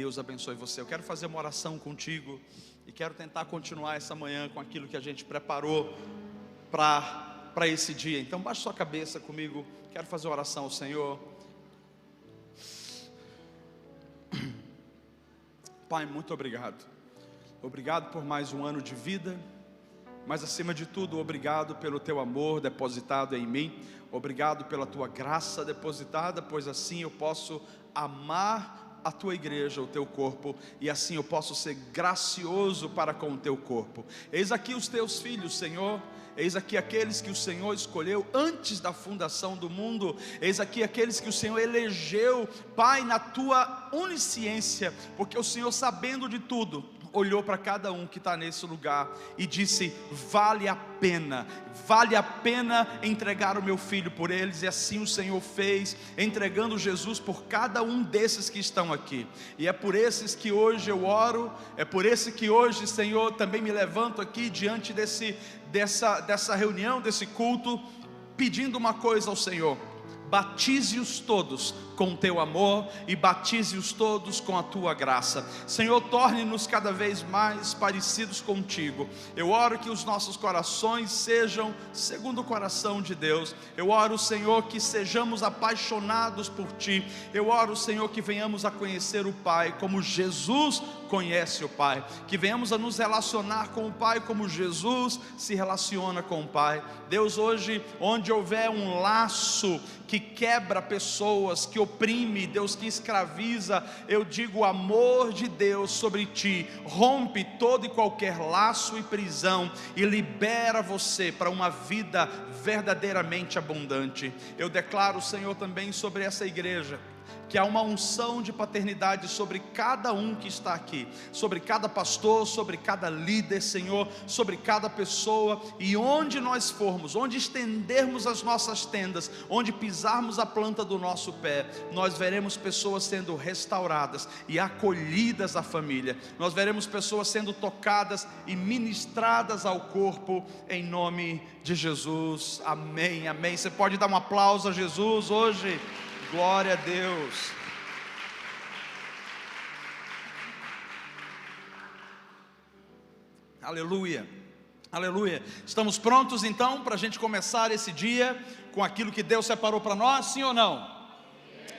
Deus abençoe você. Eu quero fazer uma oração contigo e quero tentar continuar essa manhã com aquilo que a gente preparou para esse dia. Então baixe sua cabeça comigo. Quero fazer uma oração ao Senhor. Pai, muito obrigado. Obrigado por mais um ano de vida, mas acima de tudo, obrigado pelo teu amor depositado em mim. Obrigado pela tua graça depositada, pois assim eu posso amar a tua igreja, o teu corpo, e assim eu posso ser gracioso para com o teu corpo. Eis aqui os teus filhos, Senhor. Eis aqui aqueles que o Senhor escolheu antes da fundação do mundo. Eis aqui aqueles que o Senhor elegeu, Pai, na tua onisciência, porque o Senhor, sabendo de tudo, olhou para cada um que está nesse lugar e disse: vale a pena entregar o meu filho por eles. E assim o Senhor fez, entregando Jesus por cada um desses que estão aqui. E é por esses que hoje eu oro, é por esse que hoje, Senhor, também me levanto aqui diante dessa reunião, desse culto, pedindo uma coisa ao Senhor: batize-os todos com o teu amor e batize-os todos com a tua graça. Senhor, torne-nos cada vez mais parecidos contigo. Eu oro que os nossos corações sejam segundo o coração de Deus. Eu oro, Senhor, que sejamos apaixonados por ti. Eu oro, Senhor, que venhamos a conhecer o Pai como Jesus conhece o Pai, que venhamos a nos relacionar com o Pai como Jesus se relaciona com o Pai. Deus, hoje, onde houver um laço que quebra pessoas, que oprime, Deus, que escraviza, eu digo: o amor de Deus sobre ti rompe todo e qualquer laço e prisão e libera você para uma vida verdadeiramente abundante. Eu declaro, Senhor, também sobre essa igreja, que há uma unção de paternidade sobre cada um que está aqui, sobre cada pastor, sobre cada líder, Senhor, sobre cada pessoa. E onde nós formos, onde estendermos as nossas tendas, onde pisarmos a planta do nosso pé, nós veremos pessoas sendo restauradas e acolhidas à família. Nós veremos pessoas sendo tocadas e ministradas ao corpo, em nome de Jesus. Amém, amém. Você pode dar um aplauso a Jesus hoje? Glória a Deus. Aleluia, aleluia. Estamos prontos então para a gente começar esse dia com aquilo que Deus separou para nós, sim ou não?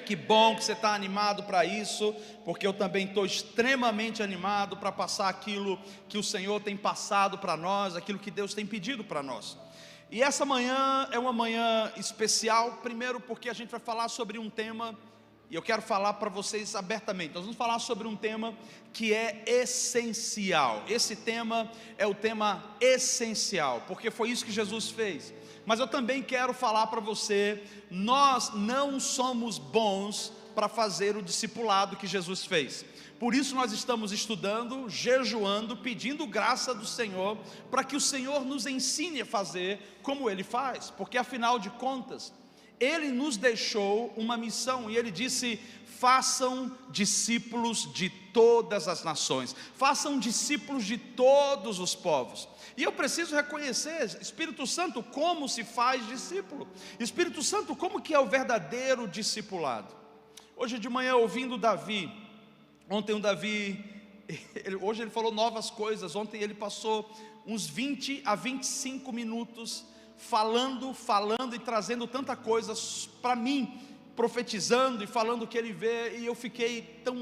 Que bom que você está animado para isso, porque eu também estou extremamente animado para passar aquilo que o Senhor tem passado para nós, aquilo que Deus tem pedido para nós. E essa manhã é uma manhã especial, primeiro porque a gente vai falar sobre um tema, e eu quero falar para vocês abertamente. Nós vamos falar sobre um tema que é essencial. Esse tema é o tema essencial, porque foi isso que Jesus fez. Mas eu também quero falar para você: nós não somos bons para fazer o discipulado que Jesus fez. Por isso nós estamos estudando, jejuando, pedindo graça do Senhor, para que o Senhor nos ensine a fazer como Ele faz, porque afinal de contas, Ele nos deixou uma missão, e Ele disse: façam discípulos de todas as nações, façam discípulos de todos os povos. E eu preciso reconhecer, Espírito Santo, como se faz discípulo? Espírito Santo, como que é o verdadeiro discipulado? Hoje de manhã, ouvindo Davi, ontem o Davi, hoje ele falou novas coisas. Ontem ele passou uns 20 a 25 minutos falando e trazendo tanta coisa para mim, profetizando e falando o que ele vê, e eu fiquei tão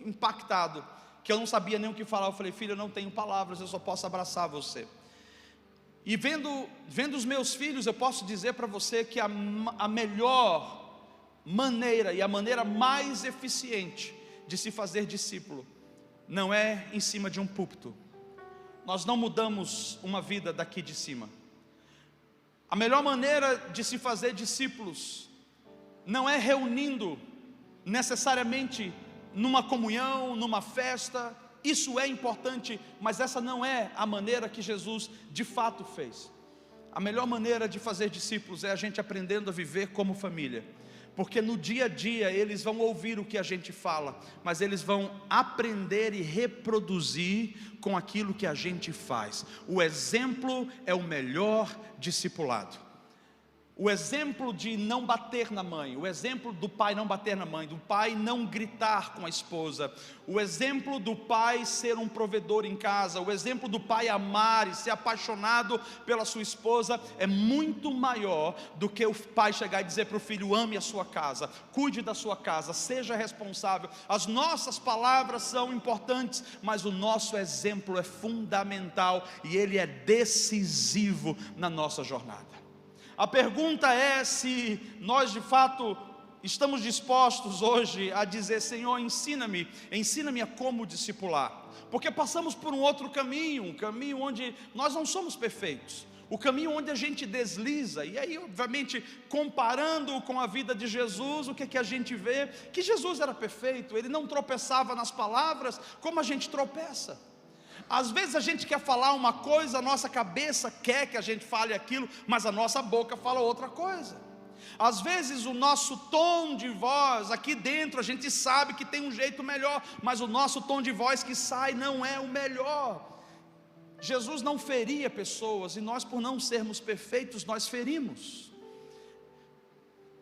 impactado que eu não sabia nem o que falar. Eu falei: filho, eu não tenho palavras, eu só posso abraçar você. E vendo os meus filhos, eu posso dizer para você que a melhor maneira e a maneira mais eficiente de se fazer discípulo não é em cima de um púlpito. Nós não mudamos uma vida daqui de cima. A melhor maneira de se fazer discípulos não é reunindo necessariamente numa comunhão, numa festa. Isso é importante, mas essa não é a maneira que Jesus de fato fez. A melhor maneira de fazer discípulos é a gente aprendendo a viver como família, porque no dia a dia eles vão ouvir o que a gente fala, mas eles vão aprender e reproduzir com aquilo que a gente faz. O exemplo é o melhor discipulado. O exemplo de não bater na mãe, o exemplo do pai não bater na mãe, do pai não gritar com a esposa, o exemplo do pai ser um provedor em casa, o exemplo do pai amar e ser apaixonado pela sua esposa é muito maior do que o pai chegar e dizer para o filho: ame a sua casa, cuide da sua casa, seja responsável. As nossas palavras são importantes, mas o nosso exemplo é fundamental e ele é decisivo na nossa jornada. A pergunta é se nós de fato estamos dispostos hoje a dizer: Senhor, ensina-me a como discipular, porque passamos por um outro caminho, um caminho onde nós não somos perfeitos, o caminho onde a gente desliza. E aí, obviamente, comparando com a vida de Jesus, o que a gente vê? Que Jesus era perfeito, ele não tropeçava nas palavras como a gente tropeça. Às vezes a gente quer falar uma coisa, a nossa cabeça quer que a gente fale aquilo, mas a nossa boca fala outra coisa. Às vezes o nosso tom de voz, aqui dentro a gente sabe que tem um jeito melhor, mas o nosso tom de voz que sai não é o melhor. Jesus não feria pessoas, e nós, por não sermos perfeitos, nós ferimos.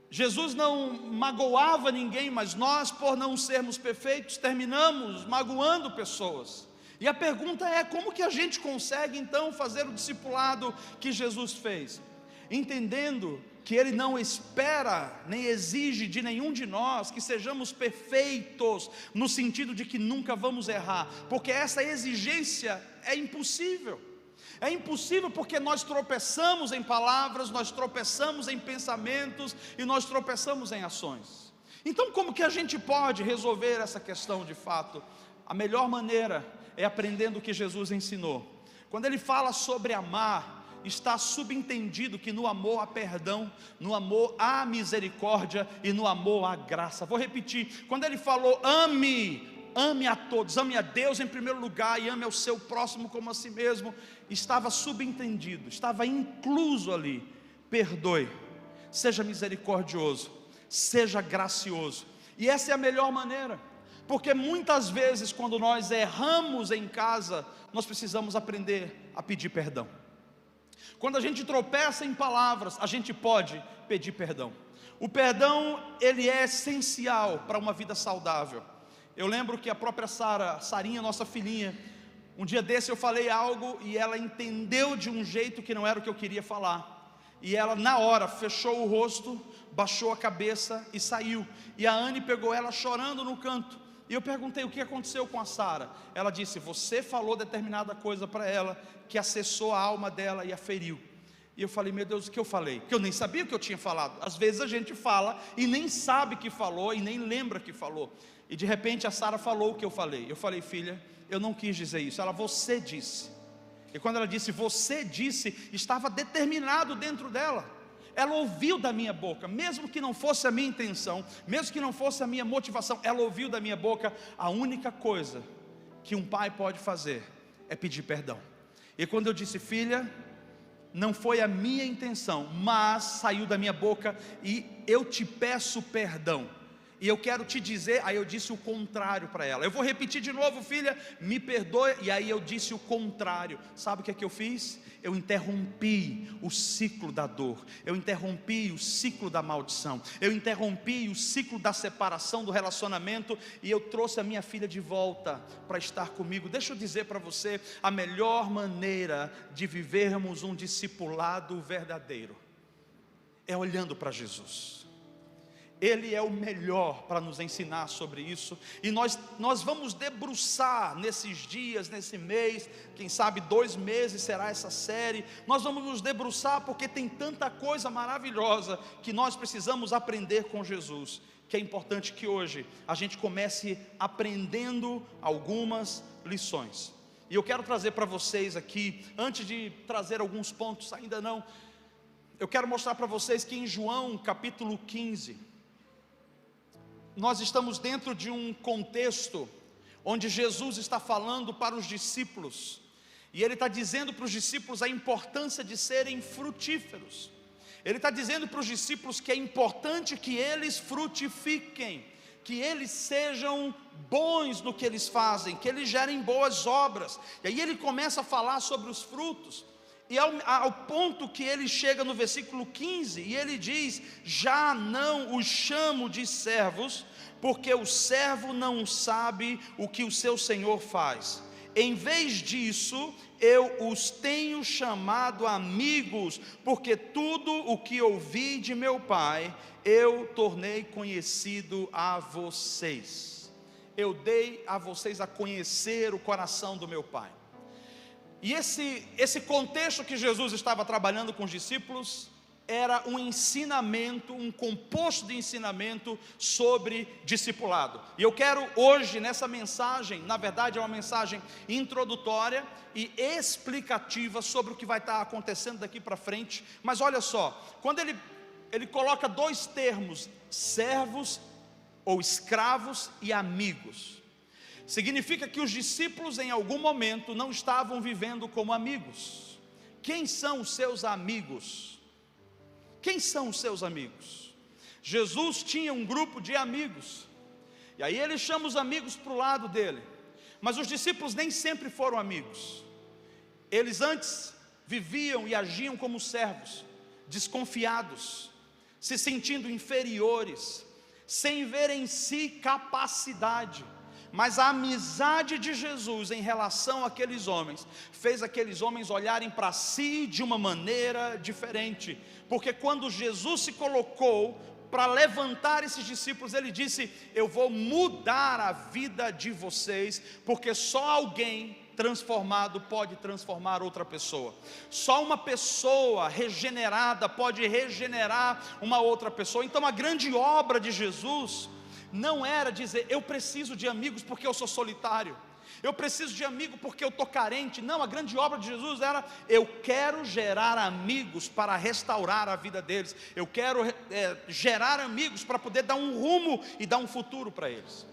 Jesus não magoava ninguém, mas nós, por não sermos perfeitos, terminamos magoando pessoas. E a pergunta é: como que a gente consegue então fazer o discipulado que Jesus fez? Entendendo que Ele não espera nem exige de nenhum de nós que sejamos perfeitos, no sentido de que nunca vamos errar, porque essa exigência é impossível. É impossível porque nós tropeçamos em palavras, nós tropeçamos em pensamentos e nós tropeçamos em ações. Então, como que a gente pode resolver essa questão de fato? A melhor maneira é aprendendo o que Jesus ensinou. Quando ele fala sobre amar, está subentendido que no amor há perdão, no amor há misericórdia e no amor há graça. Vou repetir: quando ele falou ame a todos, ame a Deus em primeiro lugar e ame ao seu próximo como a si mesmo, estava subentendido, estava incluso ali: perdoe, seja misericordioso, seja gracioso. E essa é a melhor maneira. Porque muitas vezes quando nós erramos em casa, nós precisamos aprender a pedir perdão. Quando a gente tropeça em palavras, a gente pode pedir perdão. O perdão, ele é essencial para uma vida saudável. Eu lembro que a própria Sarinha, nossa filhinha, um dia desse eu falei algo e ela entendeu de um jeito que não era o que eu queria falar. E ela na hora fechou o rosto, baixou a cabeça e saiu. E a Anne pegou ela chorando no canto. E eu perguntei: o que aconteceu com a Sara? Ela disse: você falou determinada coisa para ela, que acessou a alma dela e a feriu. E eu falei: meu Deus, o que eu falei? Porque eu nem sabia o que eu tinha falado. Às vezes a gente fala e nem sabe que falou e nem lembra que falou. E de repente a Sara falou o que eu falei. Eu falei: filha, eu não quis dizer isso. Ela: você disse. E quando ela disse você disse, estava determinado dentro dela. Ela ouviu da minha boca, mesmo que não fosse a minha intenção, mesmo que não fosse a minha motivação, ela ouviu da minha boca. A única coisa que um pai pode fazer é pedir perdão. E quando eu disse: filha, não foi a minha intenção, mas saiu da minha boca e eu te peço perdão, e eu quero te dizer, aí eu disse o contrário para ela. Eu vou repetir de novo: filha, me perdoe. E aí eu disse o contrário. Sabe o que é que eu fiz? Eu interrompi o ciclo da dor, eu interrompi o ciclo da maldição, eu interrompi o ciclo da separação, do relacionamento, e eu trouxe a minha filha de volta para estar comigo. Deixa eu dizer para você, a melhor maneira de vivermos um discipulado verdadeiro é olhando para Jesus. Ele é o melhor para nos ensinar sobre isso. E nós vamos debruçar nesses dias, nesse mês, quem sabe 2 meses será essa série. Nós vamos nos debruçar porque tem tanta coisa maravilhosa que nós precisamos aprender com Jesus, que é importante que hoje a gente comece aprendendo algumas lições. E eu quero trazer para vocês aqui, antes de trazer alguns pontos, ainda não, eu quero mostrar para vocês que em João capítulo 15, nós estamos dentro de um contexto onde Jesus está falando para os discípulos, e Ele está dizendo para os discípulos a importância de serem frutíferos. Ele está dizendo para os discípulos que é importante que eles frutifiquem, que eles sejam bons no que eles fazem, que eles gerem boas obras. E aí Ele começa a falar sobre os frutos. E ao ponto que ele chega no versículo 15, e ele diz: já não os chamo de servos, porque o servo não sabe o que o seu senhor faz. Em vez disso, eu os tenho chamado amigos, porque tudo o que ouvi de meu Pai, eu tornei conhecido a vocês. Eu dei a vocês a conhecer o coração do meu Pai. E esse contexto que Jesus estava trabalhando com os discípulos era um ensinamento, um composto de ensinamento sobre discipulado. E eu quero hoje, nessa mensagem, na verdade é uma mensagem introdutória e explicativa sobre o que vai estar acontecendo daqui para frente. Mas olha só, quando ele coloca dois termos, servos ou escravos e amigos, significa que os discípulos em algum momento não estavam vivendo como amigos. Quem são os seus amigos? Quem são os seus amigos? Jesus tinha um grupo de amigos, e aí ele chama os amigos para o lado dele, mas os discípulos nem sempre foram amigos. Eles antes viviam e agiam como servos, desconfiados, se sentindo inferiores, sem ver em si capacidade. Mas a amizade de Jesus em relação àqueles homens fez aqueles homens olharem para si de uma maneira diferente, porque quando Jesus se colocou para levantar esses discípulos, ele disse: eu vou mudar a vida de vocês, porque só alguém transformado pode transformar outra pessoa, só uma pessoa regenerada pode regenerar uma outra pessoa. Então a grande obra de Jesus não era dizer: eu preciso de amigos porque eu sou solitário, eu preciso de amigo porque eu estou carente. Não, a grande obra de Jesus era: eu quero gerar amigos para restaurar a vida deles, eu quero gerar amigos para poder dar um rumo e dar um futuro para eles.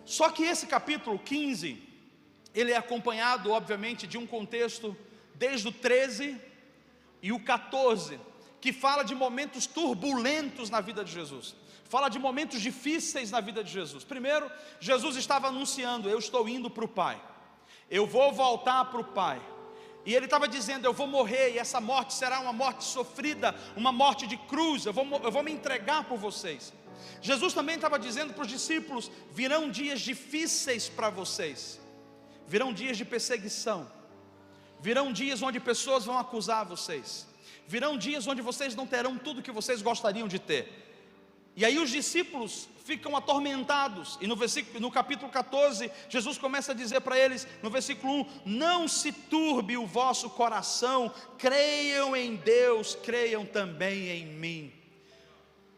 Só que esse capítulo 15, ele é acompanhado obviamente de um contexto desde o 13 e o 14, que fala de momentos turbulentos na vida de Jesus, fala de momentos difíceis na vida de Jesus. Primeiro, Jesus estava anunciando: eu estou indo para o Pai, eu vou voltar para o Pai. E ele estava dizendo: eu vou morrer, e essa morte será uma morte sofrida, uma morte de cruz, eu vou me entregar por vocês. Jesus também estava dizendo para os discípulos: virão dias difíceis para vocês, virão dias de perseguição, virão dias onde pessoas vão acusar vocês, virão dias onde vocês não terão tudo que vocês gostariam de ter. E aí os discípulos ficam atormentados, e no capítulo 14, Jesus começa a dizer para eles, no versículo 1: não se turbe o vosso coração, creiam em Deus, creiam também em mim.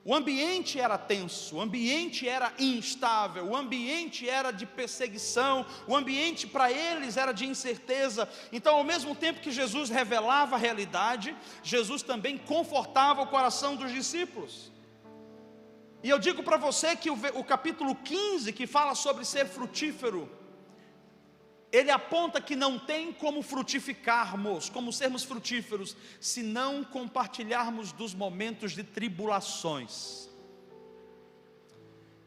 O ambiente era tenso, o ambiente era instável, o ambiente era de perseguição, o ambiente para eles era de incerteza. Então, ao mesmo tempo que Jesus revelava a realidade, Jesus também confortava o coração dos discípulos. E eu digo para você que o capítulo 15, que fala sobre ser frutífero, ele aponta que não tem como frutificarmos, como sermos frutíferos, se não compartilharmos dos momentos de tribulações.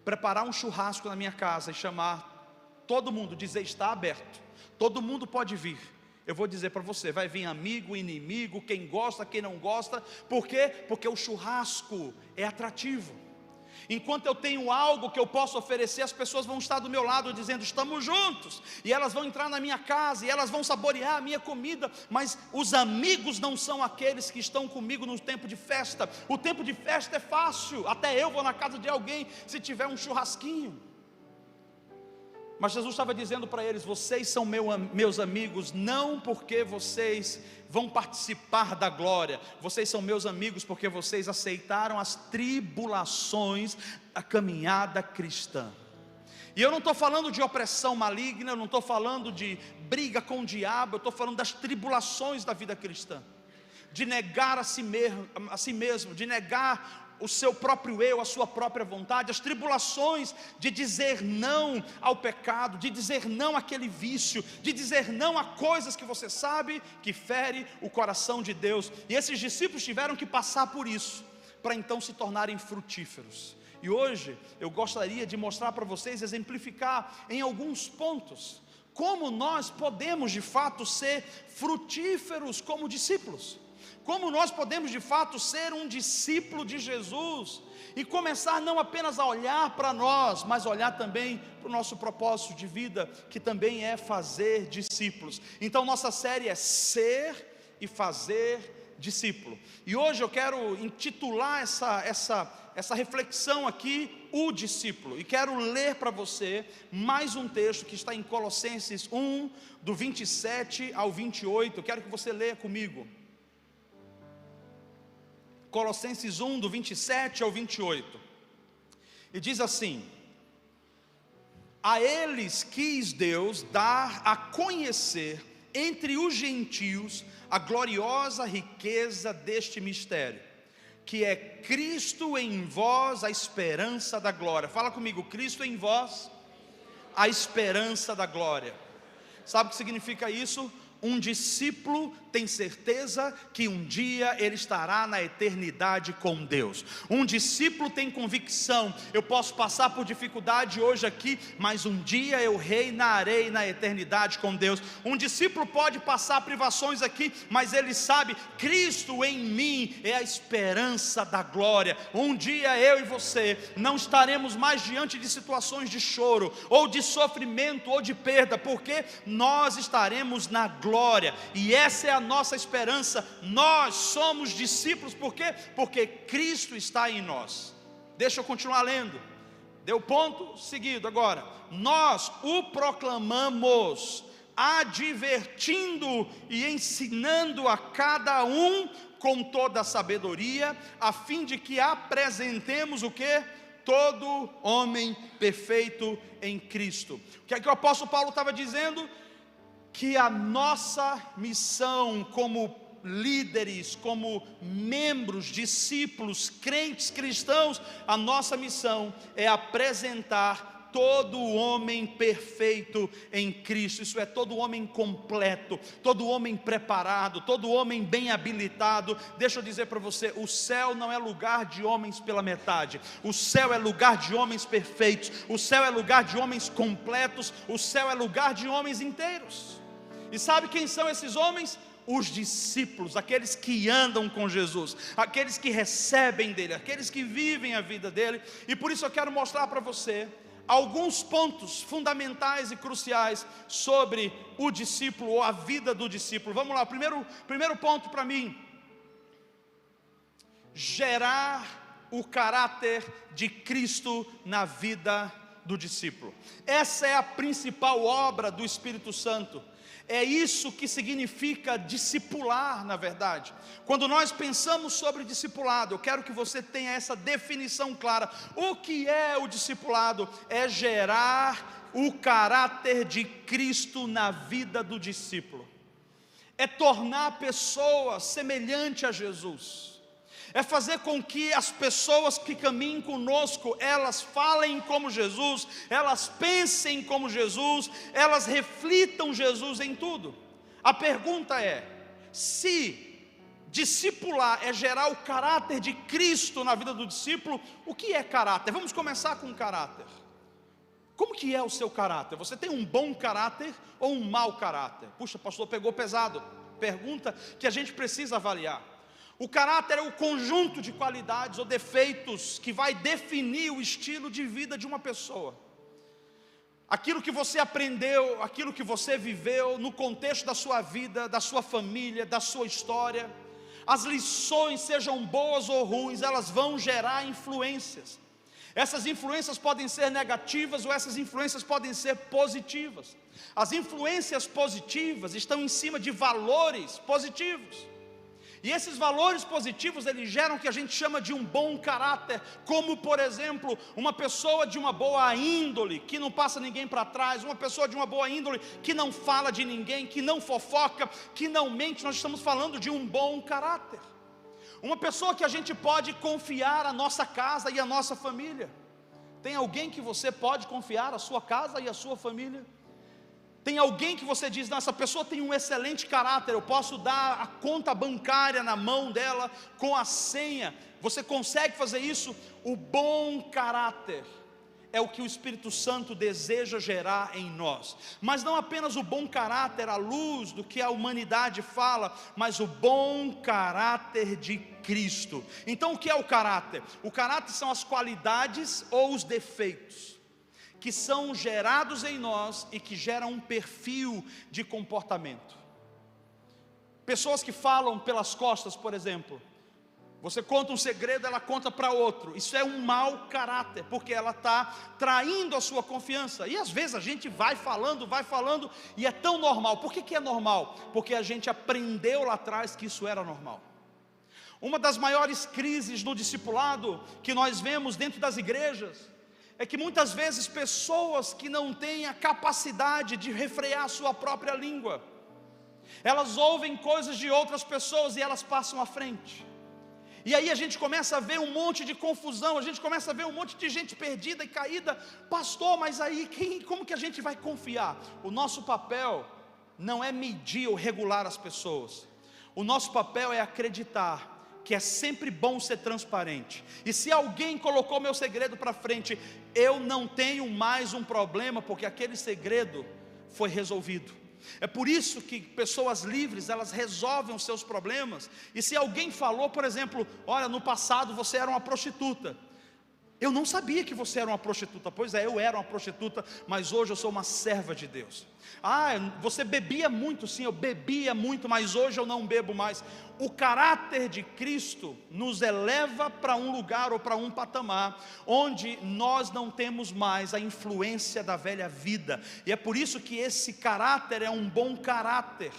Preparar um churrasco na minha casa e chamar todo mundo, dizer: está aberto, todo mundo pode vir. Eu vou dizer para você: vai vir amigo, inimigo, quem gosta, quem não gosta. Por quê? Porque o churrasco é atrativo. Enquanto eu tenho algo que eu posso oferecer, as pessoas vão estar do meu lado dizendo: estamos juntos. E elas vão entrar na minha casa, e elas vão saborear a minha comida. Mas os amigos não são aqueles que estão comigo no tempo de festa. O tempo de festa é fácil, até eu vou na casa de alguém se tiver um churrasquinho. Mas Jesus estava dizendo para eles: vocês são meus amigos, não porque vocês vão participar da glória, vocês são meus amigos porque vocês aceitaram as tribulações da caminhada cristã. E eu não estou falando de opressão maligna, eu não estou falando de briga com o diabo, eu estou falando das tribulações da vida cristã, de negar a si mesmo, de negar o seu próprio eu, a sua própria vontade, as tribulações de dizer não ao pecado, de dizer não àquele vício, de dizer não a coisas que você sabe que fere o coração de Deus. E esses discípulos tiveram que passar por isso, para então se tornarem frutíferos. E hoje eu gostaria de mostrar para vocês, exemplificar em alguns pontos, como nós podemos de fato ser frutíferos como discípulos. Como nós podemos de fato ser um discípulo de Jesus e começar não apenas a olhar para nós, mas olhar também para o nosso propósito de vida, que também é fazer discípulos. Então nossa série é Ser e Fazer Discípulo. E hoje eu quero intitular essa reflexão aqui, o discípulo. E quero ler para você mais um texto que está em Colossenses 1, do 27 ao 28. Eu quero que você leia comigo. Colossenses 1, do 27 ao 28, e diz assim: a eles quis Deus dar a conhecer entre os gentios a gloriosa riqueza deste mistério, que é Cristo em vós, a esperança da glória. Fala comigo: Cristo em vós, a esperança da glória. Sabe o que significa isso? Um discípulo tem certeza que um dia ele estará na eternidade com Deus. Um discípulo tem convicção: eu posso passar por dificuldade hoje aqui, mas um dia eu reinarei na eternidade com Deus. Um discípulo pode passar privações aqui, mas ele sabe: Cristo em mim é a esperança da glória. Um dia eu e você não estaremos mais diante de situações de choro, ou de sofrimento, ou de perda, porque nós estaremos na glória, e essa é a nossa esperança. Nós somos discípulos, por quê? Porque Cristo está em nós. Deixa eu continuar lendo, deu ponto seguido agora. Nós o proclamamos, advertindo e ensinando a cada um com toda a sabedoria, a fim de que apresentemos o quê? Todo homem perfeito em Cristo. O que é que o apóstolo Paulo estava dizendo? Que a nossa missão como líderes, como membros, discípulos, crentes, cristãos, a nossa missão é apresentar todo homem perfeito em Cristo. Isso é, todo homem completo, todo homem preparado, todo homem bem habilitado. Deixa eu dizer para você: o céu não é lugar de homens pela metade, o céu é lugar de homens perfeitos, o céu é lugar de homens completos, o céu é lugar de homens inteiros. E sabe quem são esses homens? Os discípulos, aqueles que andam com Jesus, aqueles que recebem dele, aqueles que vivem a vida dele. E por isso eu quero mostrar para você alguns pontos fundamentais e cruciais sobre o discípulo, ou a vida do discípulo. Vamos lá, primeiro ponto para mim: gerar o caráter de Cristo na vida do discípulo. Essa é a principal obra do Espírito Santo. É isso que significa discipular, na verdade. Quando nós pensamos sobre discipulado, eu quero que você tenha essa definição clara. O que é o discipulado? É gerar o caráter de Cristo na vida do discípulo. É tornar a pessoa semelhante a Jesus. É fazer com que as pessoas que caminhem conosco, elas falem como Jesus, elas pensem como Jesus, elas reflitam Jesus em tudo. A pergunta é: se discipular é gerar o caráter de Cristo na vida do discípulo, o que é caráter? Vamos começar com caráter. Como que é o seu caráter? Você tem um bom caráter ou um mau caráter? Puxa, pastor, pegou pesado. Pergunta que a gente precisa avaliar. O caráter é o conjunto de qualidades ou defeitos que vai definir o estilo de vida de uma pessoa. Aquilo que você aprendeu, aquilo que você viveu no contexto da sua vida, da sua família, da sua história. As lições, sejam boas ou ruins, elas vão gerar influências. Essas influências podem ser negativas ou essas influências podem ser positivas. As influências positivas estão em cima de valores positivos. E esses valores positivos, eles geram o que a gente chama de um bom caráter. Como, por exemplo, uma pessoa de uma boa índole, que não passa ninguém para trás. Uma pessoa de uma boa índole, que não fala de ninguém, que não fofoca, que não mente. Nós estamos falando de um bom caráter. Uma pessoa que a gente pode confiar a nossa casa e a nossa família. Tem alguém que você pode confiar a sua casa e a sua família? Tem alguém que você diz: não, essa pessoa tem um excelente caráter, eu posso dar a conta bancária na mão dela com a senha. Você consegue fazer isso? O bom caráter é o que o Espírito Santo deseja gerar em nós, mas não apenas o bom caráter à luz do que a humanidade fala, mas o bom caráter de Cristo. Então o que é o caráter? O caráter são as qualidades ou os defeitos que são gerados em nós e que geram um perfil de comportamento. Pessoas que falam pelas costas, por exemplo, você conta um segredo, ela conta para outro, isso é um mau caráter, porque ela está traindo a sua confiança, e às vezes a gente vai falando, e é tão normal. Por que é normal? Porque a gente aprendeu lá atrás que isso era normal. Uma das maiores crises no discipulado que nós vemos dentro das igrejas, é que muitas vezes pessoas que não têm a capacidade de refrear a sua própria língua, elas ouvem coisas de outras pessoas e elas passam à frente, e aí a gente começa a ver um monte de confusão, a gente começa a ver um monte de gente perdida e caída. Pastor, mas aí como que a gente vai confiar? O nosso papel não é medir ou regular as pessoas, o nosso papel é acreditar que é sempre bom ser transparente, e se alguém colocou meu segredo para frente, eu não tenho mais um problema, porque aquele segredo foi resolvido. É por isso que pessoas livres, elas resolvem os seus problemas. E se alguém falou, por exemplo, olha, no passado você era uma prostituta, eu não sabia que você era uma prostituta. Pois é, eu era uma prostituta, mas hoje eu sou uma serva de Deus. Ah, você bebia muito. Sim, eu bebia muito, mas hoje eu não bebo mais. O caráter de Cristo nos eleva para um lugar ou para um patamar onde nós não temos mais a influência da velha vida. E é por isso que esse caráter é um bom caráter.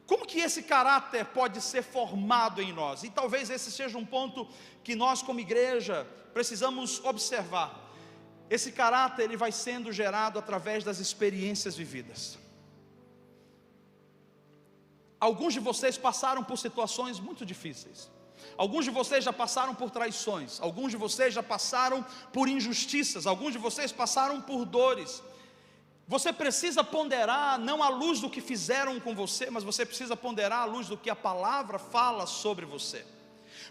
Como que esse caráter pode ser formado em nós? E talvez esse seja um ponto que nós como igreja precisamos observar. Esse caráter, ele vai sendo gerado através das experiências vividas. Alguns de vocês passaram por situações muito difíceis. Alguns de vocês já passaram por traições. Alguns de vocês já passaram por injustiças. Alguns de vocês passaram por dores. Você precisa ponderar, não à luz do que fizeram com você, mas você precisa ponderar à luz do que a palavra fala sobre você.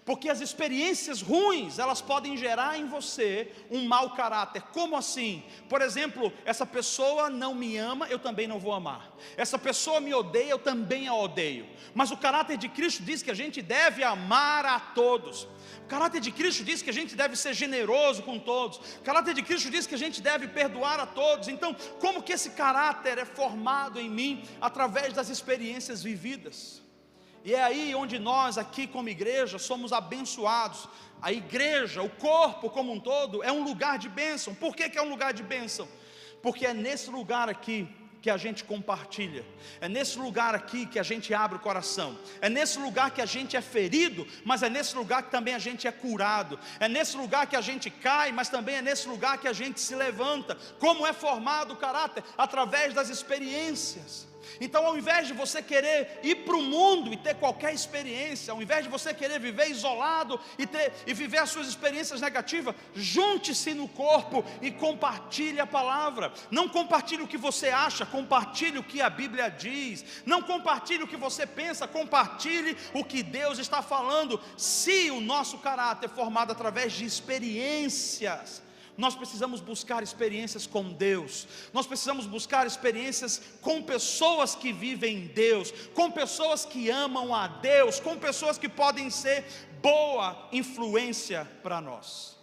Porque as experiências ruins, elas podem gerar em você um mau caráter. Como assim? Por exemplo, essa pessoa não me ama, eu também não vou amar. Essa pessoa me odeia, eu também a odeio. Mas o caráter de Cristo diz que a gente deve amar a todos. O caráter de Cristo diz que a gente deve ser generoso com todos. O caráter de Cristo diz que a gente deve perdoar a todos. Então, como que esse caráter é formado em mim? Através das experiências vividas. E é aí onde nós aqui como igreja somos abençoados. A igreja, o corpo como um todo, é um lugar de bênção. Por que é um lugar de bênção? Porque é nesse lugar aqui que a gente compartilha, é nesse lugar aqui que a gente abre o coração, é nesse lugar que a gente é ferido, mas é nesse lugar que também a gente é curado, é nesse lugar que a gente cai, mas também é nesse lugar que a gente se levanta. Como é formado o caráter? Através das experiências. Então, ao invés de você querer ir para o mundo e ter qualquer experiência, ao invés de você querer viver isolado e viver as suas experiências negativas, junte-se no corpo e compartilhe a palavra. Não compartilhe o que você acha, compartilhe o que a Bíblia diz. Não compartilhe o que você pensa, compartilhe o que Deus está falando. Se o nosso caráter é formado através de experiências, nós precisamos buscar experiências com Deus, nós precisamos buscar experiências com pessoas que vivem Deus, com pessoas que amam a Deus, com pessoas que podem ser boa influência para nós.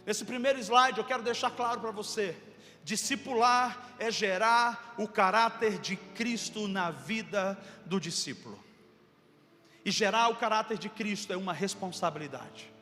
Nesse primeiro slide eu quero deixar claro para você: discipular é gerar o caráter de Cristo na vida do discípulo, e gerar o caráter de Cristo é uma responsabilidade.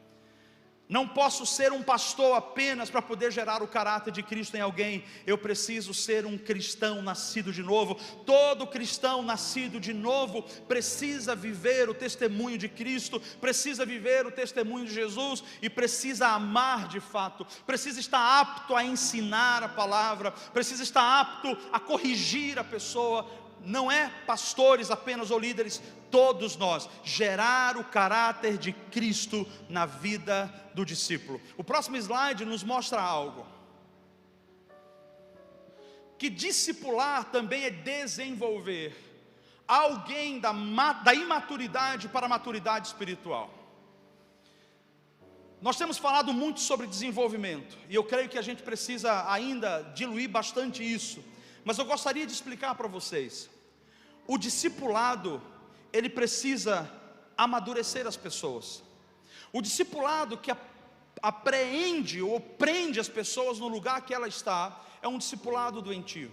Não posso ser um pastor apenas para poder gerar o caráter de Cristo em alguém. Eu preciso ser um cristão nascido de novo. Todo cristão nascido de novo precisa viver o testemunho de Cristo, precisa viver o testemunho de Jesus e precisa amar de fato, precisa estar apto a ensinar a palavra, precisa estar apto a corrigir a pessoa. Não é pastores apenas ou líderes, todos nós, gerar o caráter de Cristo na vida do discípulo. O próximo slide nos mostra algo, que discipular também é desenvolver alguém da imaturidade para a maturidade espiritual. Nós temos falado muito sobre desenvolvimento, e eu creio que a gente precisa ainda diluir bastante isso, mas eu gostaria de explicar para vocês. O discipulado, ele precisa amadurecer as pessoas. O discipulado que apreende ou prende as pessoas no lugar que ela está, é um discipulado doentio.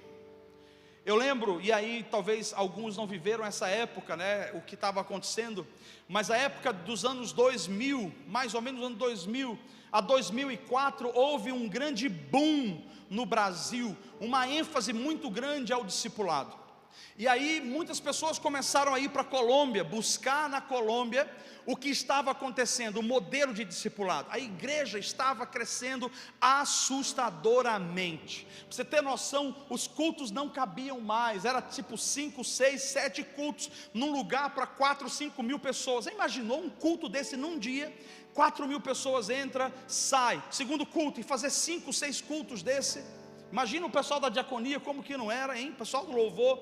Eu lembro, e aí talvez alguns não viveram essa época, né, o que estava acontecendo, mas a época dos anos 2000, mais ou menos ano 2000 a 2004, houve um grande boom no Brasil, uma ênfase muito grande ao discipulado. E aí muitas pessoas começaram a ir para a Colômbia, buscar na Colômbia o que estava acontecendo, o modelo de discipulado. A igreja estava crescendo assustadoramente. Para você ter noção, os cultos não cabiam mais, era tipo 5, 6, 7 cultos, num lugar para 4, 5 mil pessoas. Você imaginou um culto desse num dia? 4 mil pessoas entra, sai, segundo culto, e fazer 5, 6 cultos desse? Imagina o pessoal da diaconia, como que não era, hein? O pessoal do louvor.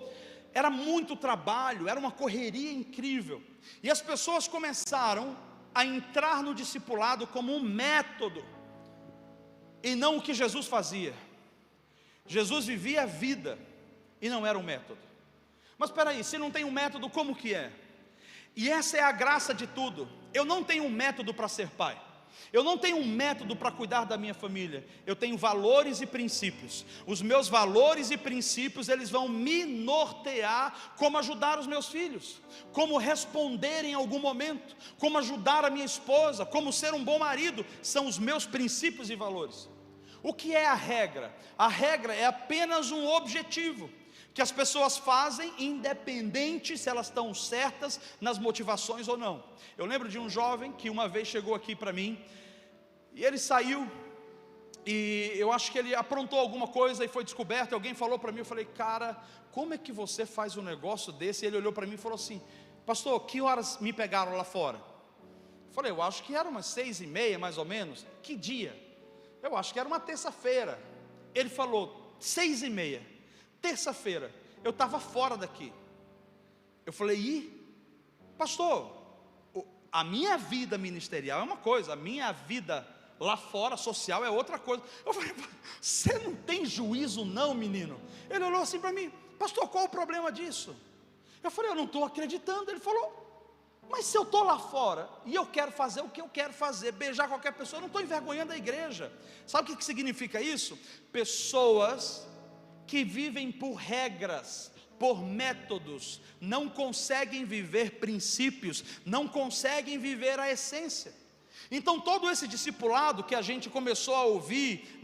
Era muito trabalho, era uma correria incrível. E as pessoas começaram a entrar no discipulado como um método, e não o que Jesus fazia. Jesus vivia a vida, e não era um método. Mas espera aí, se não tem um método, como que é? E essa é a graça de tudo. Eu não tenho um método para ser pai. Eu não tenho um método para cuidar da minha família. Eu tenho valores e princípios. Os meus valores e princípios, eles vão me nortear como ajudar os meus filhos, como responder em algum momento, como ajudar a minha esposa, como ser um bom marido. São os meus princípios e valores. O que é a regra? A regra é apenas um objetivo que as pessoas fazem, independente se elas estão certas nas motivações ou não. Eu lembro de um jovem que uma vez chegou aqui para mim, e ele saiu, e eu acho que ele aprontou alguma coisa e foi descoberto. Alguém falou para mim, eu falei: cara, como é que você faz um negócio desse? E ele olhou para mim e falou assim: pastor, que horas me pegaram lá fora? Eu falei: eu acho que era umas 6:30 mais ou menos. Que dia? Eu acho que era uma terça-feira. Ele falou: 6:30, terça-feira, eu estava fora daqui. Eu falei: pastor, a minha vida ministerial é uma coisa, a minha vida lá fora, social, é outra coisa. Eu falei: você não tem juízo não, menino? Ele olhou assim para mim: pastor, qual o problema disso? Eu falei: eu não estou acreditando. Ele falou: mas se eu estou lá fora, e eu quero fazer o que eu quero fazer, beijar qualquer pessoa, eu não estou envergonhando a igreja. Sabe o que significa isso? Pessoas que vivem por regras, por métodos, não conseguem viver princípios, não conseguem viver a essência. Então todo esse discipulado que a gente começou a ouvir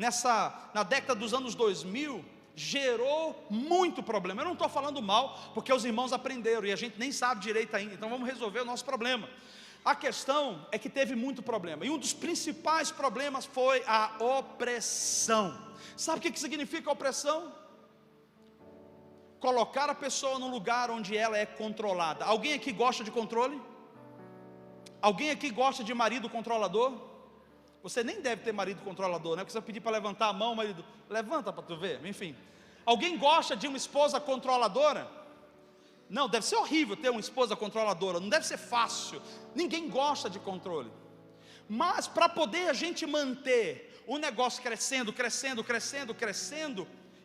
na década dos anos 2000, gerou muito problema. Eu não estou falando mal, porque os irmãos aprenderam, e a gente nem sabe direito ainda, então vamos resolver o nosso problema. A questão é que teve muito problema, e um dos principais problemas foi a opressão. Sabe o que significa opressão? Colocar a pessoa num lugar onde ela é controlada. Alguém aqui gosta de controle? Alguém aqui gosta de marido controlador? Você nem deve ter marido controlador, né? Porque você vai pedir para levantar a mão, o marido levanta para tu ver, enfim. Alguém gosta de uma esposa controladora? Não, deve ser horrível ter uma esposa controladora, não deve ser fácil. Ninguém gosta de controle. Mas para poder a gente manter o negócio crescendo,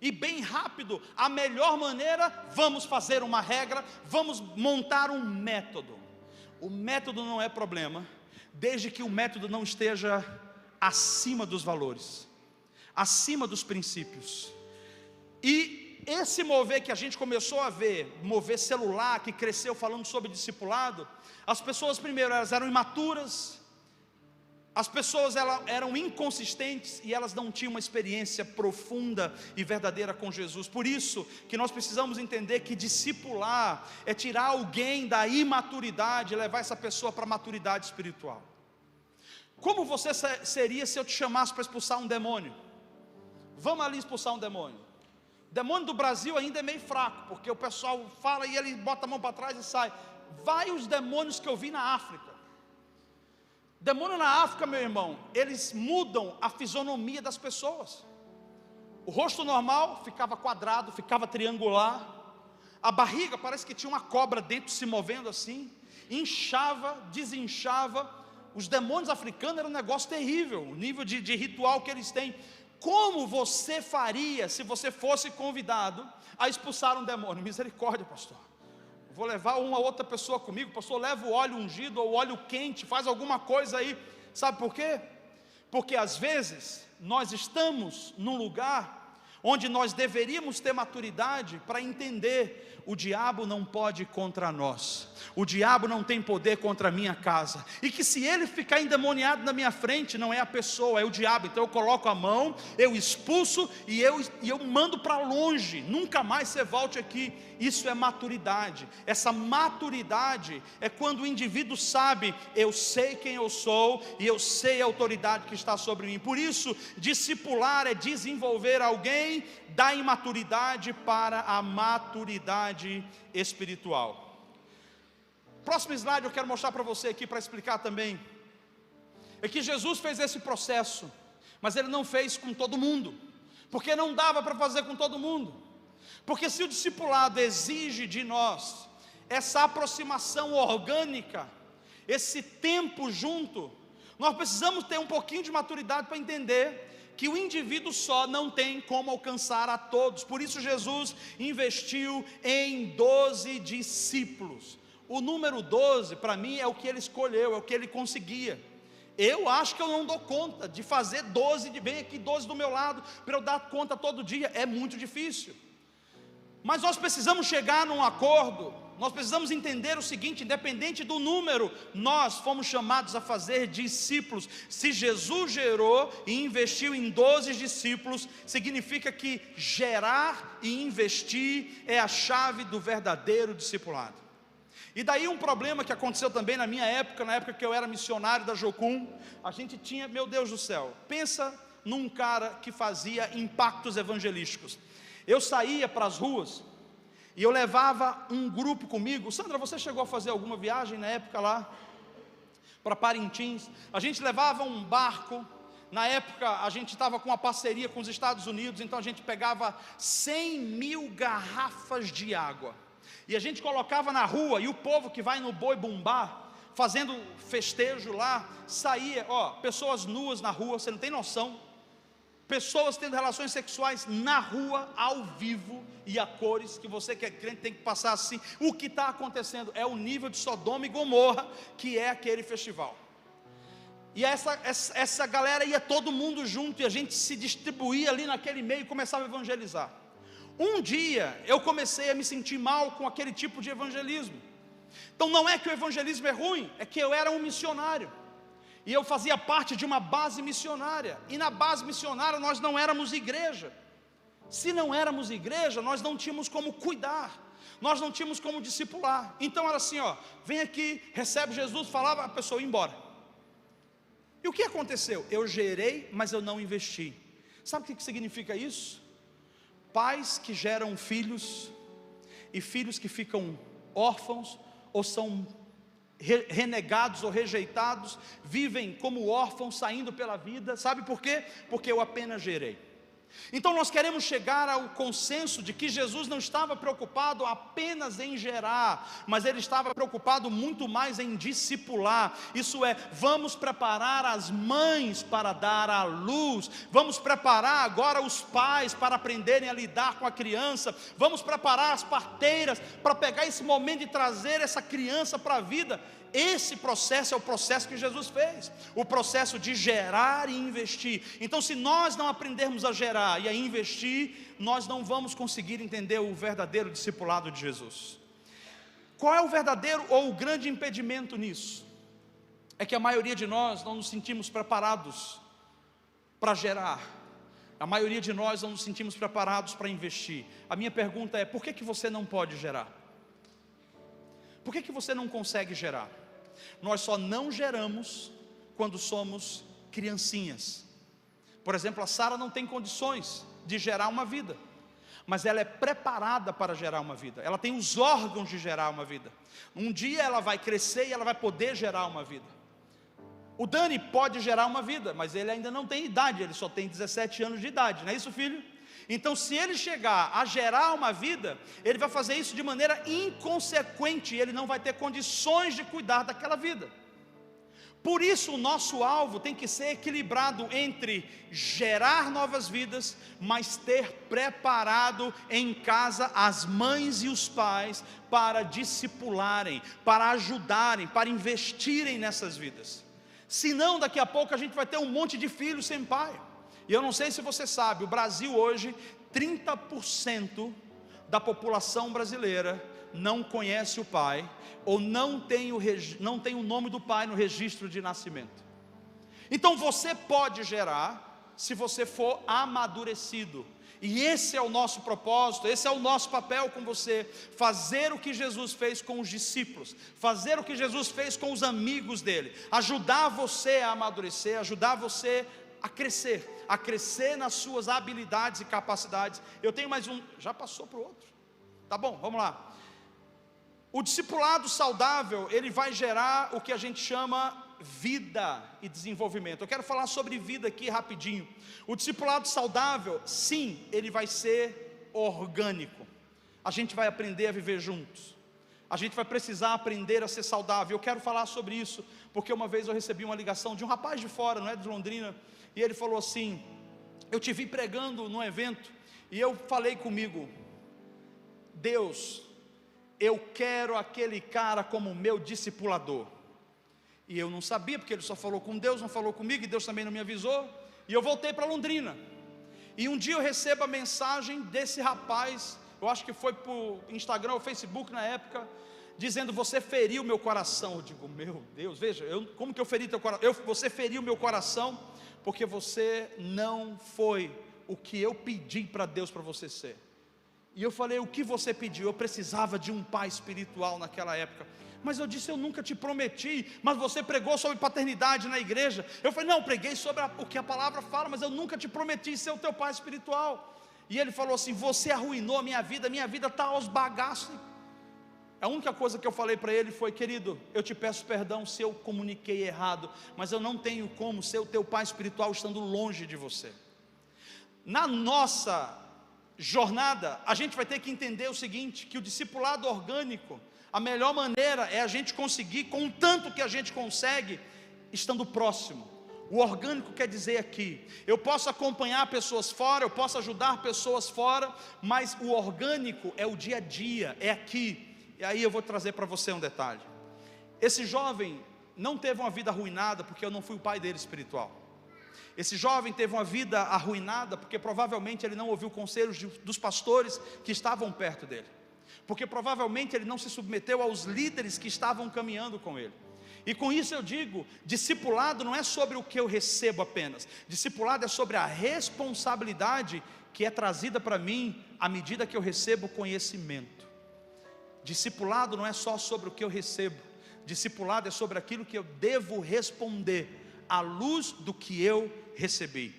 e bem rápido, a melhor maneira, vamos fazer uma regra, vamos montar um método. O método não é problema, desde que o método não esteja acima dos valores, acima dos princípios. E esse mover que a gente começou a ver, mover celular, que cresceu falando sobre discipulado, as pessoas primeiro, elas eram imaturas, as pessoas eram inconsistentes, e elas não tinham uma experiência profunda e verdadeira com Jesus. Por isso que nós precisamos entender que discipular é tirar alguém da imaturidade e levar essa pessoa para a maturidade espiritual. Como você seria se eu te chamasse para expulsar um demônio? Vamos ali expulsar um demônio. O demônio do Brasil ainda é meio fraco, porque o pessoal fala e ele bota a mão para trás e sai. Vai os demônios que eu vi na África. Demônio na África, meu irmão, eles mudam a fisionomia das pessoas. O rosto normal ficava quadrado, ficava triangular. A barriga parece que tinha uma cobra dentro se movendo assim. Inchava, desinchava. os demônios africanos era um negócio terrível, o nível de ritual que eles têm. Como você faria se você fosse convidado a expulsar um demônio? Misericórdia, pastor. Vou levar uma outra pessoa comigo, pastor, leva o óleo ungido ou o óleo quente, faz alguma coisa aí. Sabe por quê? Porque às vezes nós estamos num lugar onde nós deveríamos ter maturidade para entender: o diabo não pode ir contra nós, o diabo não tem poder contra a minha casa, e que se ele ficar endemoniado na minha frente, não é a pessoa, é o diabo. Então eu coloco a mão, eu expulso e eu mando para longe, nunca mais você volte aqui. Isso é maturidade. Essa maturidade é quando o indivíduo sabe: eu sei quem eu sou e eu sei a autoridade que está sobre mim. Por isso, discipular é desenvolver alguém da imaturidade para a maturidade espiritual. Próximo slide eu quero mostrar para você aqui, para explicar também, é que Jesus fez esse processo, mas Ele não fez com todo mundo, porque não dava para fazer com todo mundo. Porque se o discipulado exige de nós essa aproximação orgânica, esse tempo junto, nós precisamos ter um pouquinho de maturidade para entender que o indivíduo só não tem como alcançar a todos. Por isso Jesus investiu em 12 discípulos. O número 12 para mim é o que Ele escolheu, é o que Ele conseguia. Eu acho que eu não dou conta de fazer 12, vem aqui 12 do meu lado, para eu dar conta todo dia, é muito difícil. Mas nós precisamos chegar num acordo, nós precisamos entender o seguinte: independente do número, nós fomos chamados a fazer discípulos. Se Jesus gerou e investiu em 12 discípulos, significa que gerar e investir é a chave do verdadeiro discipulado. E daí um problema que aconteceu também na minha época, na época que eu era missionário da Jocum, a gente tinha, meu Deus do céu, pensa num cara que fazia impactos evangelísticos. Eu saía para as ruas e eu levava um grupo comigo. Sandra, você chegou a fazer alguma viagem na época lá para Parintins? A gente levava um barco. Na época a gente estava com uma parceria com os Estados Unidos, então a gente pegava 100 mil garrafas de água e a gente colocava na rua, e o povo que vai no boi bumbá, fazendo festejo lá, saía, pessoas nuas na rua, você não tem noção. Pessoas tendo relações sexuais na rua, ao vivo e a cores, que você que é crente tem que passar assim. O que está acontecendo é o nível de Sodoma e Gomorra, que é aquele festival. E essa galera ia todo mundo junto, e a gente se distribuía ali naquele meio e começava a evangelizar. Um dia eu comecei a me sentir mal com aquele tipo de evangelismo. Então não é que o evangelismo é ruim, é que eu era um missionário. E eu fazia parte de uma base missionária, e na base missionária nós não éramos igreja. Se não éramos igreja, nós não tínhamos como cuidar, nós não tínhamos como discipular. Então era assim, vem aqui, recebe Jesus, falava, a pessoa ia embora. E o que aconteceu? Eu gerei, mas eu não investi. Sabe o que significa isso? Pais que geram filhos, e filhos que ficam órfãos, ou são renegados ou rejeitados, vivem como órfãos, saindo pela vida. Sabe por quê? Porque eu apenas gerei. Então nós queremos chegar ao consenso de que Jesus não estava preocupado apenas em gerar, mas Ele estava preocupado muito mais em discipular. Isso é, vamos preparar as mães para dar à luz, vamos preparar agora os pais para aprenderem a lidar com a criança, vamos preparar as parteiras para pegar esse momento de trazer essa criança para a vida. Esse processo é o processo que Jesus fez, o processo de gerar e investir. Então, se nós não aprendermos a gerar e a investir, nós não vamos conseguir entender o verdadeiro discipulado de Jesus. Qual é o verdadeiro ou o grande impedimento nisso? É que a maioria de nós não nos sentimos preparados para gerar. A maioria de nós não nos sentimos preparados para investir. A minha pergunta é: por que você não pode gerar? Por que você não consegue gerar? Nós só não geramos quando somos criancinhas. Por exemplo, a Sara não tem condições de gerar uma vida, mas ela é preparada para gerar uma vida. Ela tem os órgãos de gerar uma vida. Um dia ela vai crescer e ela vai poder gerar uma vida. O Dani pode gerar uma vida, mas ele ainda não tem idade, ele só tem 17 anos de idade, não é isso, filho? Então, se ele chegar a gerar uma vida, ele vai fazer isso de maneira inconsequente, ele não vai ter condições de cuidar daquela vida. Por isso o nosso alvo tem que ser equilibrado entre gerar novas vidas, mas ter preparado em casa as mães e os pais para discipularem, para ajudarem, para investirem nessas vidas. Senão daqui a pouco a gente vai ter um monte de filhos sem pai. E eu não sei se você sabe, o Brasil hoje, 30% da população brasileira não conhece o pai, ou não tem o nome do pai no registro de nascimento. Então você pode gerar, se você for amadurecido. E esse é o nosso propósito, esse é o nosso papel com você, fazer o que Jesus fez com os discípulos, fazer o que Jesus fez com os amigos dele, ajudar você a amadurecer, ajudar você a crescer nas suas habilidades e capacidades. Eu tenho mais um, já passou para o outro, tá bom, vamos lá. O discipulado saudável, ele vai gerar o que a gente chama vida e desenvolvimento. Eu quero falar sobre vida aqui rapidinho. O discipulado saudável, sim, ele vai ser orgânico. A gente vai aprender a viver juntos. A gente vai precisar aprender a ser saudável. Eu quero falar sobre isso, porque uma vez eu recebi uma ligação de um rapaz de fora, não é de Londrina, e ele falou assim: eu te vi pregando num evento, e eu falei comigo, Deus, eu quero aquele cara como meu discipulador. E eu não sabia, porque ele só falou com Deus, não falou comigo, e Deus também não me avisou. E eu voltei para Londrina. E um dia eu recebo a mensagem desse rapaz, eu acho que foi por Instagram ou Facebook na época, dizendo: você feriu meu coração. Eu digo: meu Deus, veja, como que eu feri teu coração? Você feriu meu coração, porque você não foi o que eu pedi para Deus para você ser. E eu falei: o que você pediu? Eu precisava de um pai espiritual naquela época. Mas eu disse: eu nunca te prometi. Mas você pregou sobre paternidade na igreja. Eu falei: não, preguei sobre o que a palavra fala, mas eu nunca te prometi ser o teu pai espiritual. E ele falou assim: você arruinou a minha vida está aos bagaços. A única coisa que eu falei para ele foi: querido, eu te peço perdão se eu comuniquei errado, mas eu não tenho como ser o teu pai espiritual estando longe de você. Na nossa jornada, a gente vai ter que entender o seguinte, que o discipulado orgânico, a melhor maneira é a gente conseguir, com o tanto que a gente consegue, estando próximo. O orgânico quer dizer aqui, eu posso acompanhar pessoas fora, eu posso ajudar pessoas fora, mas o orgânico é o dia a dia, é aqui. E aí eu vou trazer para você um detalhe. Esse jovem não teve uma vida arruinada porque eu não fui o pai dele espiritual. Esse jovem teve uma vida arruinada porque provavelmente ele não ouviu conselhos dos pastores que estavam perto dele, porque provavelmente ele não se submeteu aos líderes que estavam caminhando com ele. E com isso eu digo, discipulado não é sobre o que eu recebo apenas, discipulado é sobre a responsabilidade que é trazida para mim à medida que eu recebo conhecimento. Discipulado não é só sobre o que eu recebo, discipulado é sobre aquilo que eu devo responder à luz do que eu recebi.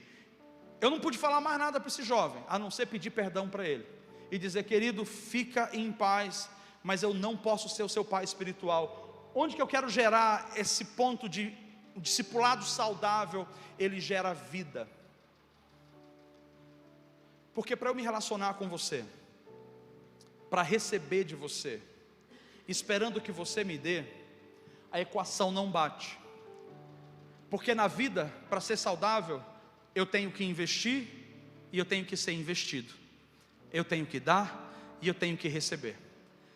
Eu não pude falar mais nada para esse jovem, a não ser pedir perdão para ele e dizer: querido, fica em paz, mas eu não posso ser o seu pai espiritual. Onde que eu quero gerar esse ponto de discipulado saudável? Ele gera vida. Porque para eu me relacionar com você, para receber de você, esperando que você me dê, a equação não bate. Porque na vida, para ser saudável, eu tenho que investir e eu tenho que ser investido. Eu tenho que dar e eu tenho que receber.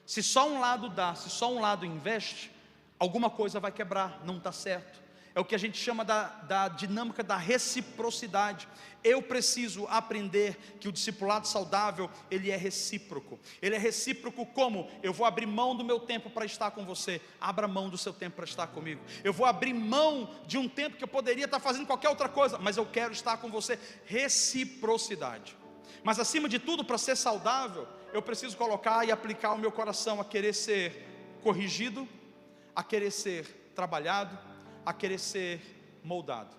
Se só um lado dá, se só um lado investe, alguma coisa vai quebrar, não está certo. É o que a gente chama da dinâmica da reciprocidade. Eu preciso aprender que o discipulado saudável, ele é recíproco. Ele é recíproco como? Eu vou abrir mão do meu tempo para estar com você, abra mão do seu tempo para estar comigo. Eu vou abrir mão de um tempo que eu poderia estar fazendo qualquer outra coisa, mas eu quero estar com você. Reciprocidade. Mas acima de tudo, para ser saudável, eu preciso colocar e aplicar o meu coração a querer ser corrigido, a querer ser trabalhado, a querer ser moldado.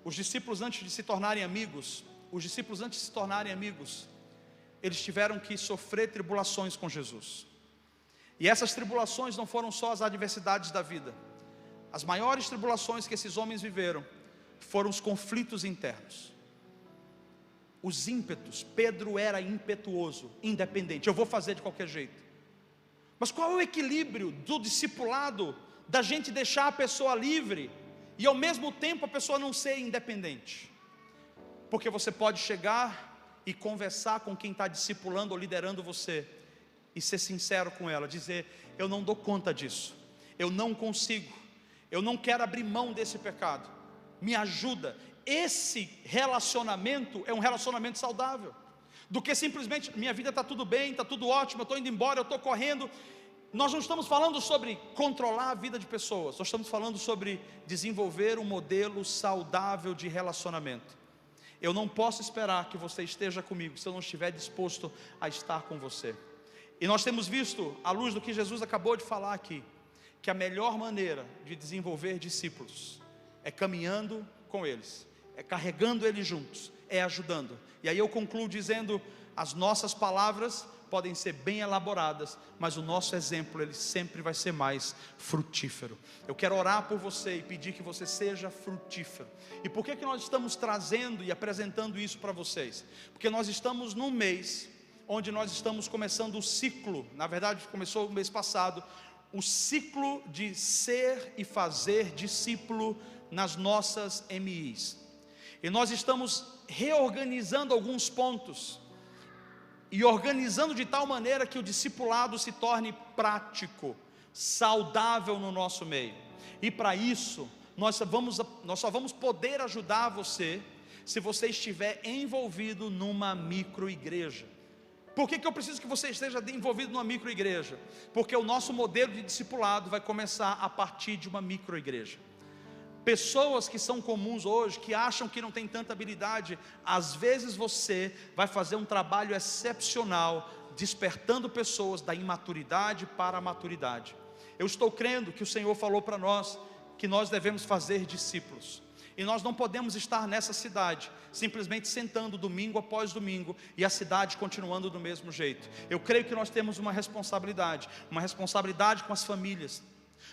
Os discípulos antes de se tornarem amigos, eles tiveram que sofrer tribulações com Jesus. E essas tribulações não foram só as adversidades da vida. As maiores tribulações que esses homens viveram foram os conflitos internos. Os ímpetos. Pedro era impetuoso, independente. Eu vou fazer de qualquer jeito. Mas qual é o equilíbrio do discipulado da gente deixar a pessoa livre e ao mesmo tempo a pessoa não ser independente. Porque você pode chegar e conversar com quem está discipulando ou liderando você e ser sincero com ela, dizer: eu não dou conta disso, eu não consigo, eu não quero abrir mão desse pecado, me ajuda. Esse relacionamento é um relacionamento saudável, do que simplesmente: minha vida está tudo bem, está tudo ótimo, eu estou indo embora, eu estou correndo. Nós não estamos falando sobre controlar a vida de pessoas, nós estamos falando sobre desenvolver um modelo saudável de relacionamento. Eu não posso esperar que você esteja comigo se eu não estiver disposto a estar com você. E nós temos visto, à luz do que Jesus acabou de falar aqui, que a melhor maneira de desenvolver discípulos é caminhando com eles, é carregando eles juntos, é ajudando. E aí eu concluo dizendo: as nossas palavras podem ser bem elaboradas, mas o nosso exemplo, ele sempre vai ser mais frutífero. Eu quero orar por você e pedir que você seja frutífero. E por que nós estamos trazendo e apresentando isso para vocês? Porque nós estamos num mês onde nós estamos começando o ciclo, na verdade começou o mês passado, o ciclo de ser e fazer discípulo nas nossas MIs. E nós estamos reorganizando alguns pontos e organizando de tal maneira que o discipulado se torne prático, saudável no nosso meio. E para isso, nós só vamos poder ajudar você se você estiver envolvido numa microigreja. Por que eu preciso que você esteja envolvido numa microigreja? Porque o nosso modelo de discipulado vai começar a partir de uma microigreja. Pessoas que são comuns hoje, que acham que não tem tanta habilidade, às vezes você vai fazer um trabalho excepcional, despertando pessoas da imaturidade para a maturidade. Eu estou crendo que o Senhor falou para nós que nós devemos fazer discípulos. E nós não podemos estar nessa cidade simplesmente sentando domingo após domingo e a cidade continuando do mesmo jeito. Eu creio que nós temos uma responsabilidade com as famílias,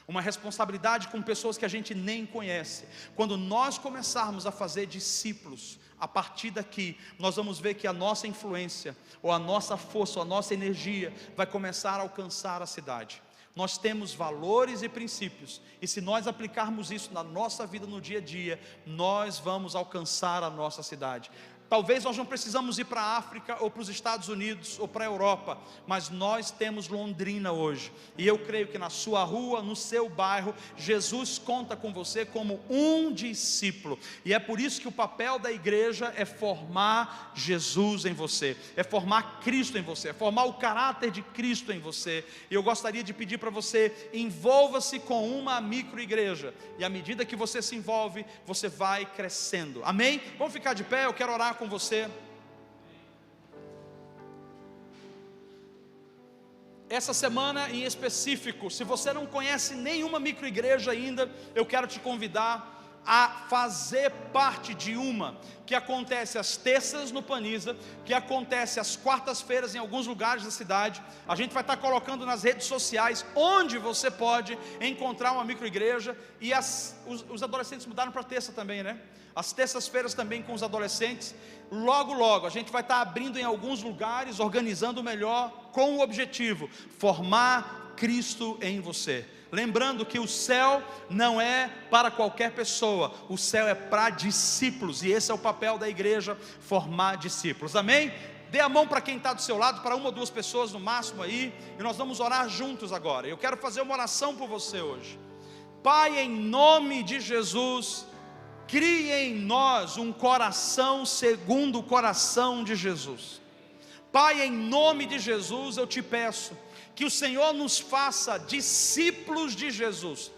uma responsabilidade com pessoas que a gente nem conhece. Quando nós começarmos a fazer discípulos, a partir daqui, nós vamos ver que a nossa influência, ou a nossa força, ou a nossa energia, vai começar a alcançar a cidade. Nós temos valores e princípios, e se nós aplicarmos isso na nossa vida no dia a dia, nós vamos alcançar a nossa cidade. Talvez nós não precisamos ir para a África, ou para os Estados Unidos, ou para a Europa, mas nós temos Londrina hoje, e eu creio que na sua rua, no seu bairro, Jesus conta com você como um discípulo, e é por isso que o papel da igreja é formar Jesus em você, é formar Cristo em você, é formar o caráter de Cristo em você. E eu gostaria de pedir para você: envolva-se com uma microigreja, e à medida que você se envolve, você vai crescendo. Amém? Vamos ficar de pé, eu quero orar com você. Essa semana em específico, se você não conhece nenhuma microigreja ainda, eu quero te convidar a fazer parte de uma que acontece às terças no Paniza, que acontece às quartas-feiras em alguns lugares da cidade. A gente vai estar colocando nas redes sociais onde você pode encontrar uma microigreja. E os adolescentes mudaram para terça também, né? As terças-feiras também com os adolescentes. Logo a gente vai estar abrindo em alguns lugares, organizando melhor, com o objetivo: formar Cristo em você. Lembrando que o céu não é para qualquer pessoa, o céu é para discípulos, e esse é o papel da igreja, formar discípulos. Amém? Dê a mão para quem está do seu lado, para uma ou duas pessoas no máximo aí, e nós vamos orar juntos agora. Eu quero fazer uma oração por você hoje. Pai, em nome de Jesus, crie em nós um coração segundo o coração de Jesus. Pai, em nome de Jesus, eu te peço que o Senhor nos faça discípulos de Jesus,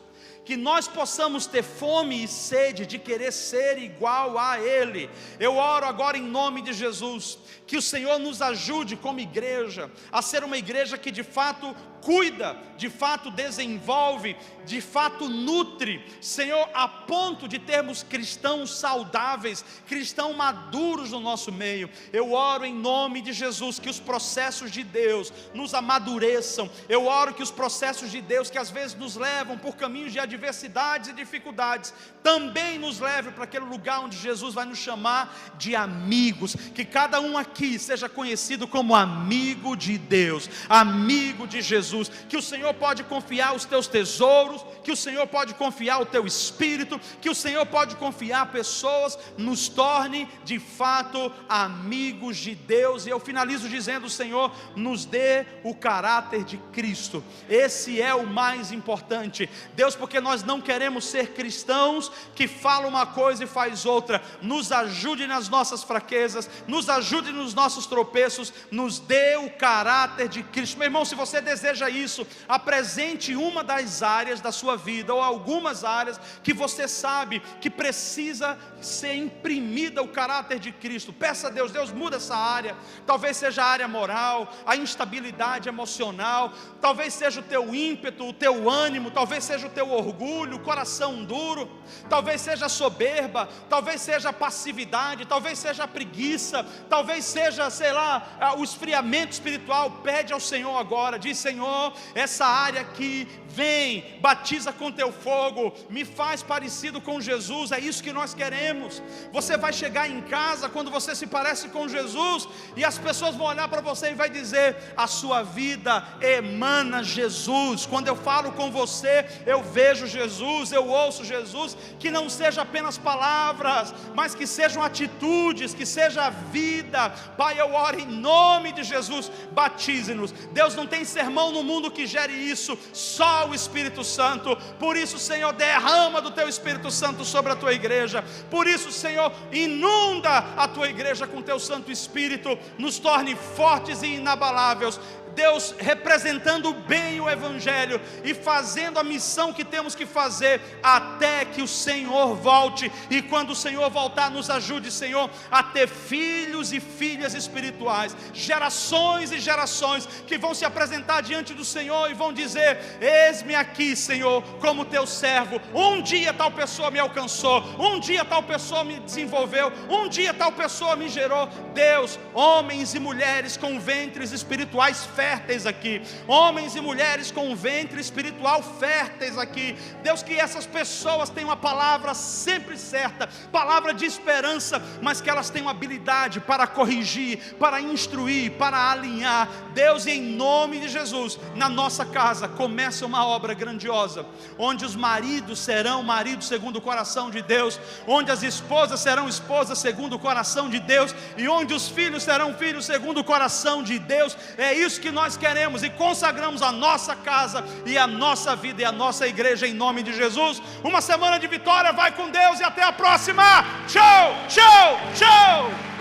que nós possamos ter fome e sede de querer ser igual a Ele. Eu oro agora em nome de Jesus, que o Senhor nos ajude como igreja, a ser uma igreja que de fato cuida, de fato desenvolve, de fato nutre, Senhor, a ponto de termos cristãos saudáveis, cristãos maduros no nosso meio. Eu oro em nome de Jesus, que os processos de Deus nos amadureçam. Eu oro que os processos de Deus, que às vezes nos levam por caminhos de adversidade, adversidades e dificuldades, também nos leve para aquele lugar onde Jesus vai nos chamar de amigos. Que cada um aqui seja conhecido como amigo de Deus, amigo de Jesus. Que o Senhor pode confiar os teus tesouros, que o Senhor pode confiar o teu espírito, que o Senhor pode confiar pessoas. Nos torne de fato amigos de Deus. E eu finalizo dizendo: Senhor, nos dê o caráter de Cristo. Esse é o mais importante, Deus, porque nós não queremos ser cristãos que falam uma coisa e faz outra. Nos ajude nas nossas fraquezas, nos ajude nos nossos tropeços, nos dê o caráter de Cristo. Meu irmão, se você deseja isso, apresente uma das áreas da sua vida, ou algumas áreas que você sabe que precisa ser imprimida o caráter de Cristo. Peça a Deus: Deus, muda essa área. Talvez seja a área moral, a instabilidade emocional, talvez seja o teu ímpeto, o teu ânimo, talvez seja o teu orgulho, o coração duro, talvez seja a soberba, talvez seja a passividade, talvez seja a preguiça, talvez seja, sei lá, o esfriamento espiritual. Pede ao Senhor agora, diz: Senhor, essa área aqui, vem, batiza com teu fogo, me faz parecido com Jesus. É isso que nós queremos. Você vai chegar em casa quando você se parece com Jesus, e as pessoas vão olhar para você e vai dizer: a sua vida emana Jesus. Quando eu falo com você, eu vejo Jesus, eu ouço Jesus. Que não seja apenas palavras, mas que sejam atitudes, que seja vida. Pai, eu oro em nome de Jesus, batize-nos. Deus, não tem sermão no mundo que gere isso, só o Espírito Santo. Por isso, Senhor, derrama do teu Espírito Santo sobre a tua igreja. Por isso, Senhor, inunda a tua igreja com teu Santo Espírito, nos torne fortes e inabaláveis, Deus, representando bem o Evangelho e fazendo a missão que temos que fazer até que o Senhor volte. E quando o Senhor voltar, nos ajude, Senhor, a ter filhos e filhas espirituais, gerações e gerações que vão se apresentar diante do Senhor e vão dizer: eis-me aqui, Senhor, como teu servo. Um dia tal pessoa me alcançou, um dia tal pessoa me desenvolveu, um dia tal pessoa me gerou. Deus, homens e mulheres com ventres espirituais férteis aqui, homens e mulheres com ventre espiritual férteis aqui. Deus, que essas pessoas tenham a palavra sempre certa, palavra de esperança, mas que elas tenham habilidade para corrigir, para instruir, para alinhar. Deus, em nome de Jesus, na nossa casa começa uma obra grandiosa, onde os maridos serão maridos segundo o coração de Deus, onde as esposas serão esposas segundo o coração de Deus, e onde os filhos serão filhos segundo o coração de Deus. É isso que nós queremos, e consagramos a nossa casa e a nossa vida e a nossa igreja em nome de Jesus. Uma semana de vitória, vai com Deus e até a próxima. Tchau, tchau, tchau.